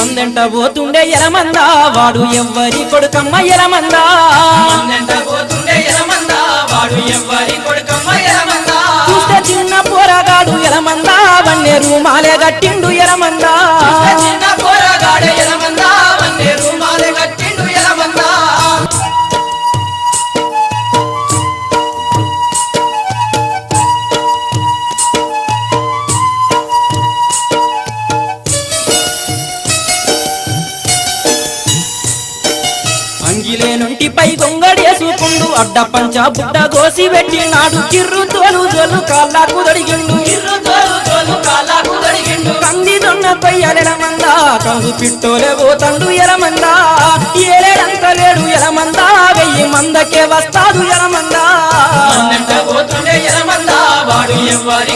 మందెంట పోతుండే ఎలమందా వాడు ఎవ్వరి కొడుకమ్మ ఎలమందా మందెంట పోతుండే ఎలమందా వాడు ఎవ్వరి కొడుకమ్మ ఎలమందా చూస్తే చిన్న పోరగాడు ఎలమందా వన్నే రూమాలే గట్టిండు ఎలమందా చిన్న పోరగాడు ఎలమందా వన్నే రూమాలే గట్టిండు ఎలమందా అంగిలేనుంటిపై గొంగడేసుకుండు అడ్డ పంచ బుడ్డ గోసి పెట్టినాడు కిర్రు తోలు జోలు కాళ్ళకు దొడిగిండు కంది దొన్న కొయ్యలెలమందా కందు పిట్టోలే పోతండు ఎలమందా ఏలేడంత లేడు ఎలమందా 1000 మందకే వస్తాడు ఎలమందా పోతుండే ఎలమందా వాడు ఎవ్వరి